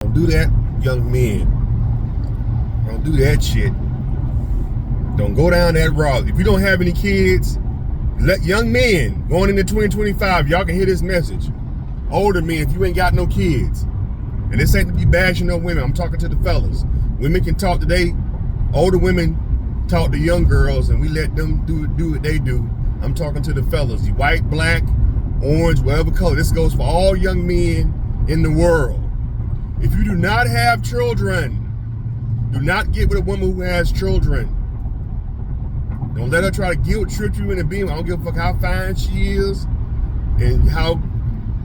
Don't do that, young men. Don't do that shit. Don't go down that route. If you don't have any kids, let young men going into 2025, y'all can hear this message. Older men, if you ain't got no kids, and this ain't to be bashing on women, I'm talking to the fellas. Women can talk today. Older women talk to young girls, and we let them do what they do. I'm talking to the fellas. The white, black, orange, whatever color. This goes for all young men in the world. If you do not have children, do not get with a woman who has children. Don't let her try to guilt trip you into being. I don't give a fuck how fine she is and how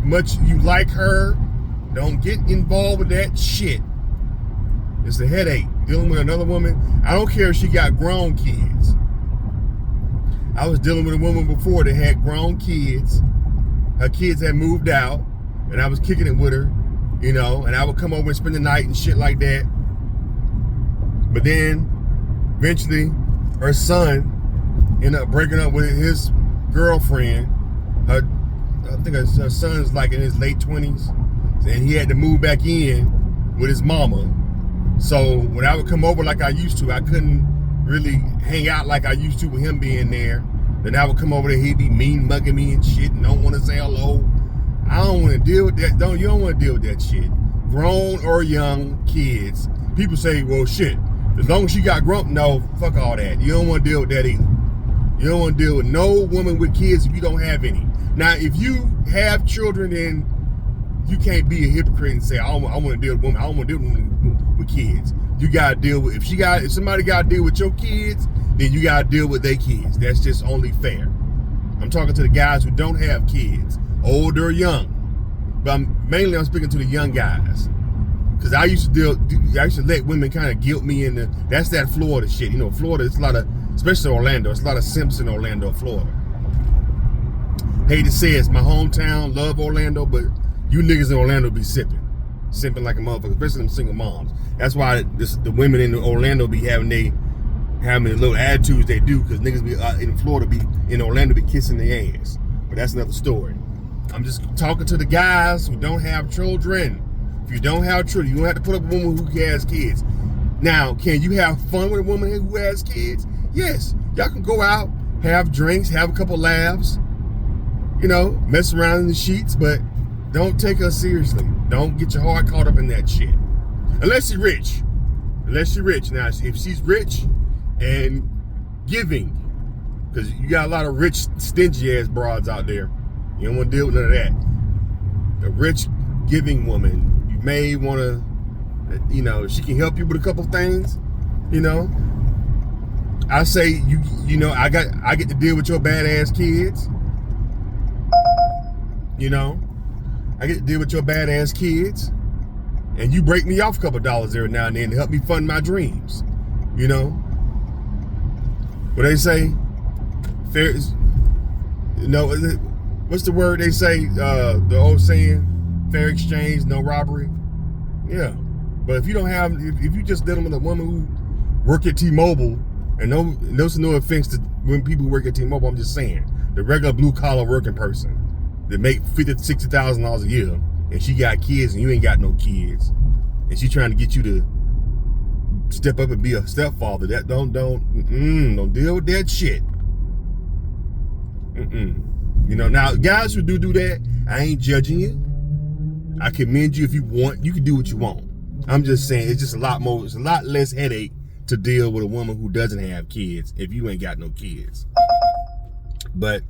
much you like her. Don't get involved with that shit. It's a headache. Dealing with another woman. I don't care if she got grown kids. I was dealing with a woman before that had grown kids. Her kids had moved out, and I was kicking it with her, you know, and I would come over and spend the night and shit like that. But then, eventually, her son ended up breaking up with his girlfriend. I think her son's like in his late 20s, and he had to move back in with his mama. So when I would come over like I used to, I couldn't really hang out like I used to with him being there. Then I would come over there, he'd be mean mugging me and shit and don't want to say hello. I don't want to deal with that. You don't want to deal with that shit. Grown or young kids. People say, well, shit, as long as she got grown. No, fuck all that. You don't want to deal with that either. You don't want to deal with no woman with kids if you don't have any. Now, if you have children, then you can't be a hypocrite and say, I want to deal with women. I don't want to deal with women with kids. You got to deal with, if somebody got to deal with your kids, then you got to deal with their kids. That's just only fair. I'm talking to the guys who don't have kids, old or young. But I'm speaking to the young guys. Because I used to let women kind of guilt me into, that's that Florida shit. You know, Florida, it's a lot of, especially Orlando, it's a lot of simps in Orlando, Florida. Hate to say it's my hometown, love Orlando, but you niggas in Orlando be simping like a motherfucker, especially them single moms. That's why the women in Orlando be having the little attitudes they do, because niggas be in Florida in Orlando be kissing their ass. But that's another story. I'm just talking to the guys who don't have children. If you don't have children, you don't have to put up with a woman who has kids. Now, can you have fun with a woman who has kids? Yes. Y'all can go out, have drinks, have a couple laughs, you know, mess around in the sheets, but don't take her seriously. Don't get your heart caught up in that shit. Unless you're rich. Now, if she's rich and giving, because you got a lot of rich, stingy ass broads out there. You don't want to deal with none of that. A rich, giving woman, you may want to, you know, she can help you with a couple things, you know. I say, you know, I get to deal with your badass kids. You know, I get to deal with your badass kids, and you break me off a couple dollars every now and then to help me fund my dreams. You know, what they say, fair is, you know, what's the word they say? The old saying, fair exchange, no robbery. Yeah, but if you don't have, if you just dealing with a woman who work at T-Mobile, and no offense to when people work at T-Mobile, I'm just saying, the regular blue collar working person that make $50,000 to $60,000 a year, and she got kids and you ain't got no kids, and she trying to get you to step up and be a stepfather. That don't deal with that shit. You know, now guys who do that, I ain't judging you. I commend you if you want. You can do what you want. I'm just saying it's just a lot less headache to deal with a woman who doesn't have kids if you ain't got no kids. But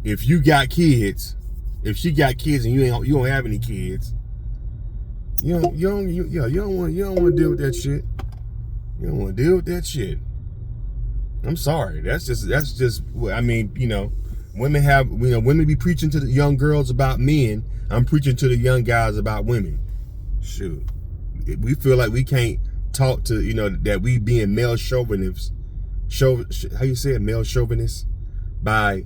if you got kids, if she got kids and you don't have any kids, you don't want to deal with that shit. You don't want to deal with that shit. I'm sorry. That's just. I mean, you know, women be preaching to the young girls about men. I'm preaching to the young guys about women. Shoot, we feel like we can't talk to, you know, that we being male chauvinists. How you say it, male chauvinists, by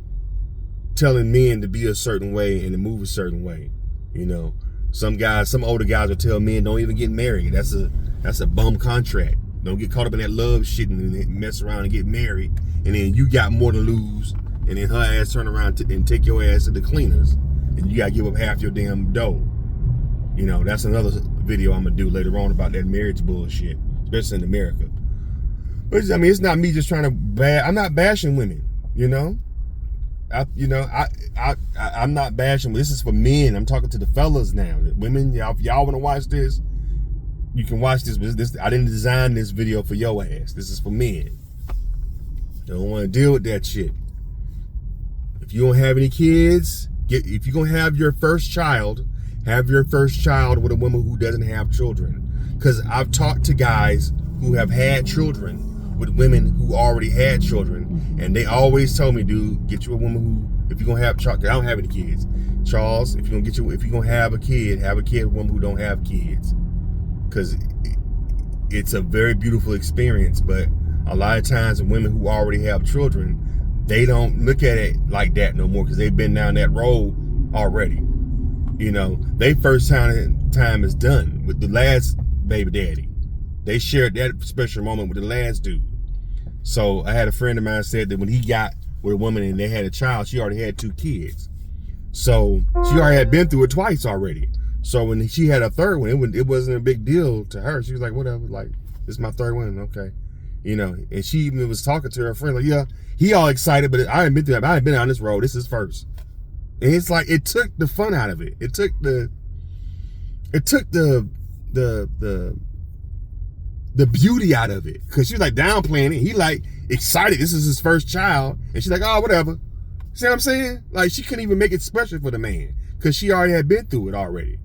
telling men to be a certain way and to move a certain way. You know, some older guys will tell men don't even get married. That's a bum contract. Don't get caught up in that love shit and mess around and get married, and then you got more to lose, and then her ass turn around and take your ass to the cleaners, and you gotta give up half your damn dough. You know, that's another video I'm gonna do later on about that marriage bullshit, especially in America. But I mean, it's not me just trying to I'm not bashing women, you know. I'm not bashing. This is for men. I'm talking to the fellas now. Women, if y'all want to watch this, you can watch this. But I didn't design this video for your ass. This is for men. Don't want to deal with that shit. If you don't have any kids, if you're gonna have your first child with a woman who doesn't have children. Because I've talked to guys who have had children with women who already had children, and they always tell me, dude, get you a woman who, if you're gonna have child, I don't have any kids, Charles. If you're gonna have a kid with a woman who don't have kids, because it's a very beautiful experience. But a lot of times, women who already have children, they don't look at it like that no more because they've been down that road already. You know, they first time is done with the last baby daddy. They shared that special moment with the last dude. So I had a friend of mine said that when he got with a woman and they had a child, she already had 2 kids. So she already had been through it twice already. So when she had a third one, it wasn't a big deal to her. She was like, whatever, like, this is my third one, okay. You know, and she even was talking to her friend, like, yeah, he all excited, but I ain't been through that. I ain't been on this road. This is first. And it's like, it took the fun out of it. It took the beauty out of it. Cause she was like downplaying it. He like excited. This is his first child. And she's like, oh, whatever. See what I'm saying? Like, she couldn't even make it special for the man. Cause she already had been through it already.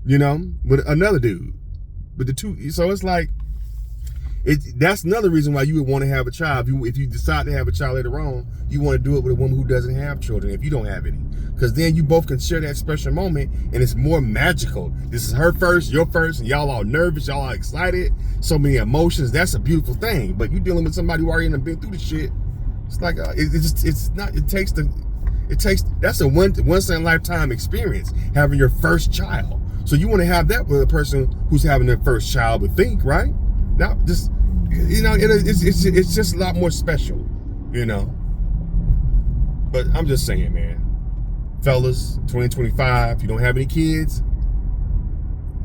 You know, with another dude. But the two, so it's like, that's another reason why you would want to have a child. If you decide to have a child later on, you want to do it with a woman who doesn't have children, if you don't have any. Because then you both can share that special moment, and it's more magical. This is her first, your first, and y'all all nervous, y'all all excited, so many emotions. That's a beautiful thing. But you dealing with somebody who already been through the shit. It's like that's a once in a lifetime experience, having your first child. So you want to have that with a person who's having their first child, would think, right? Not just, you know, it's just a lot more special, you know. But I'm just saying, man, fellas, 2025, if you don't have any kids,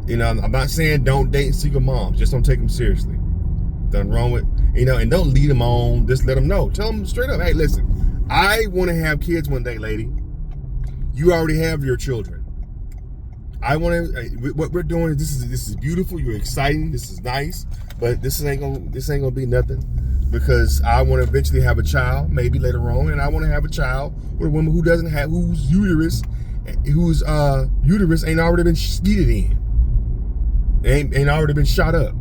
you know, I'm not saying don't date single moms, just don't take them seriously. Nothing wrong with, you know, and don't lead them on, just let them know. Tell them straight up, hey, listen, I want to have kids one day, lady. You already have your children. I want to. What we're doing, this is beautiful. You're exciting. This is nice, but this ain't gonna be nothing, because I want to eventually have a child, maybe later on, and I want to have a child with a woman whose uterus ain't already been skeeted in, ain't already been shot up.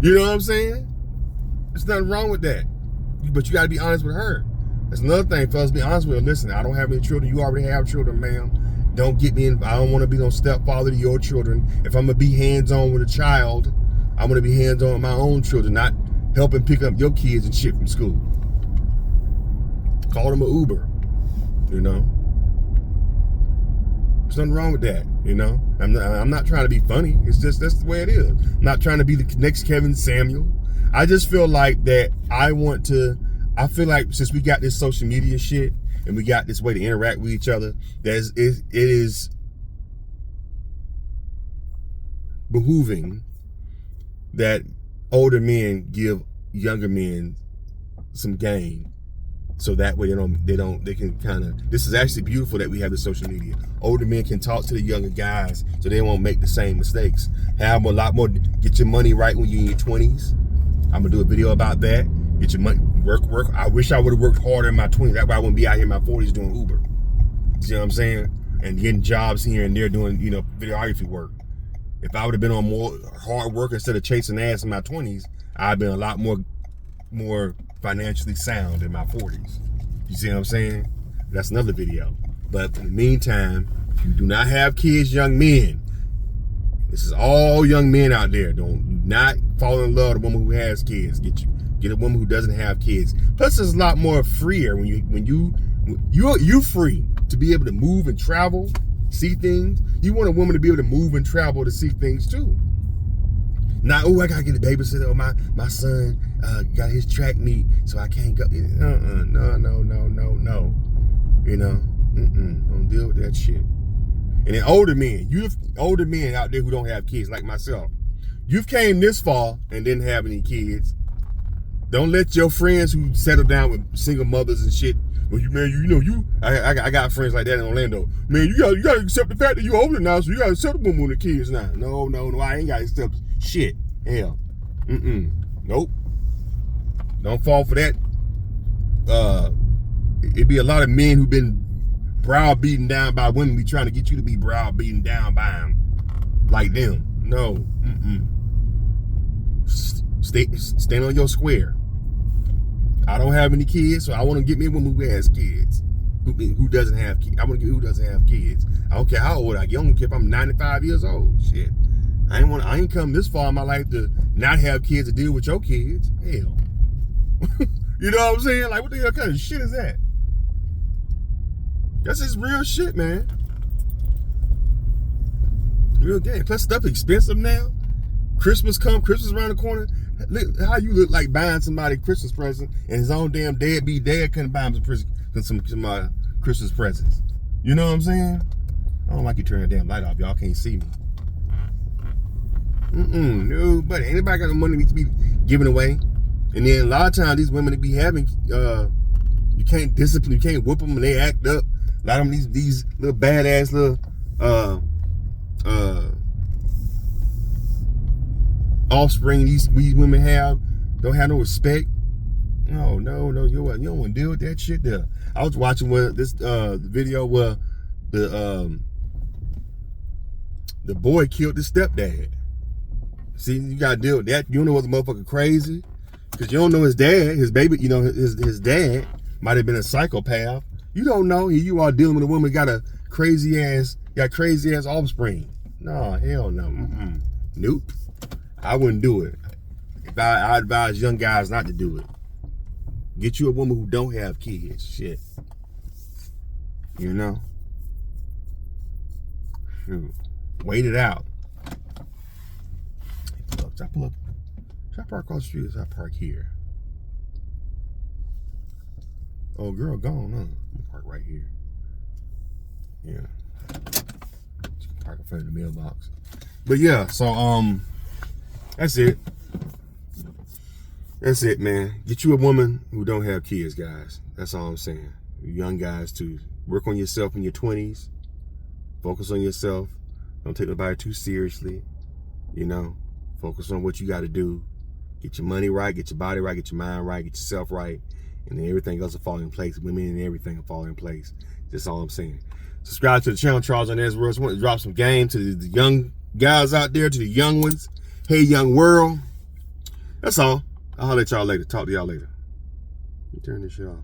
You know what I'm saying? There's nothing wrong with that, but you got to be honest with her. That's another thing, fellas. Be honest with her. Listen, I don't have any children. You already have children, ma'am. Don't get me in. I don't want to be no stepfather to your children. If I'm gonna be hands-on with a child, I'm gonna be hands-on with my own children, not helping pick up your kids and shit from school. Call them an Uber, you know. There's nothing wrong with that, you know. I'm not trying to be funny. It's just, that's the way it is. I'm not trying to be the next Kevin Samuel. I just feel like that I feel like since we got this social media shit, and we got this way to interact with each other, it is behooving that older men give younger men some game, so that way they can kind of. This is actually beautiful that we have the social media. Older men can talk to the younger guys, so they won't make the same mistakes. Have a lot more. Get your money right when you're in your 20s. I'm gonna do a video about that. Get your money, work. I wish I would have worked harder in my 20s. That's why I wouldn't be out here in my 40s doing Uber. See what I'm saying? And getting jobs here and there doing, you know, videography work. If I would have been on more hard work instead of chasing ass in my 20s, I'd been a lot more financially sound in my 40s. You see what I'm saying? That's another video. But in the meantime, if you do not have kids, young men, this is all young men out there. Do not fall in love with a woman who has kids. Get a woman who doesn't have kids. Plus, it's a lot more freer when you're free to be able to move and travel, see things. You want a woman to be able to move and travel to see things too. Not, oh, I gotta get a babysitter. Oh, my son got his track meet, so I can't go. No. You know, don't deal with that shit. And then older men, older men out there who don't have kids like myself. You've came this far and didn't have any kids. Don't let your friends who settle down with single mothers and shit. Well, I got friends like that in Orlando. Man, you gotta accept the fact that you're older now, so you gotta accept the woman with the kids now. No, I ain't gotta accept shit. Hell. Nope. Don't fall for that. It'd be a lot of men who've been browbeaten down by women be trying to get you to be browbeaten down by them. Like them. No. Stand on your square. I don't have any kids, so I want to get me a woman who has kids. Who doesn't have kids. I want to get who doesn't have kids. I don't care how old I get. I don't care if I'm 95 years old. Shit. I ain't come this far in my life to not have kids to deal with your kids. Hell. You know what I'm saying? Like, what the hell kind of shit is that? That's just real shit, man. Real game. Plus, stuff expensive now. Christmas around the corner. Look, how you look like buying somebody a Christmas present and his own damn deadbeat dad couldn't buy him some Christmas presents. You know what I'm saying? I don't like you turning the damn light off. Y'all can't see me. No, but anybody got no money to be giving away. And then a lot of times these women that be having, you can't discipline, you can't whoop them and they act up. A lot of them, these little badass little offspring these women don't have no respect. No, you don't want to deal with that shit there. I was watching this video where the boy killed his stepdad. See, you gotta deal with that. You don't know what the motherfucker crazy, because you don't know his dad, his baby. You know his dad might have been a psychopath. You don't know. Here you are dealing with a woman got crazy ass offspring. No, hell no. Nope. I wouldn't do it. I advise young guys not to do it. Get you a woman who don't have kids. Shit. You know? Shoot. Wait it out. Should I park across the street or should I park here? Oh, girl, gone, huh? I'm gonna park right here. Yeah. Park in front of the mailbox. But yeah, so that's it. That's it, man. Get you a woman who don't have kids, guys. That's all I'm saying. You young guys too. Work on yourself in your 20s. Focus on yourself. Don't take nobody too seriously. You know, focus on what you got to do. Get your money right, get your body right, get your mind right, get yourself right, and then everything else will fall in place. Women and everything will fall in place. That's all I'm saying. Subscribe to the channel, Charles Arnaz World. I want to drop some game to the young guys out there, to the young ones. Hey, young world. That's all. I'll holler at y'all later. Talk to y'all later. Let me turn this shit off.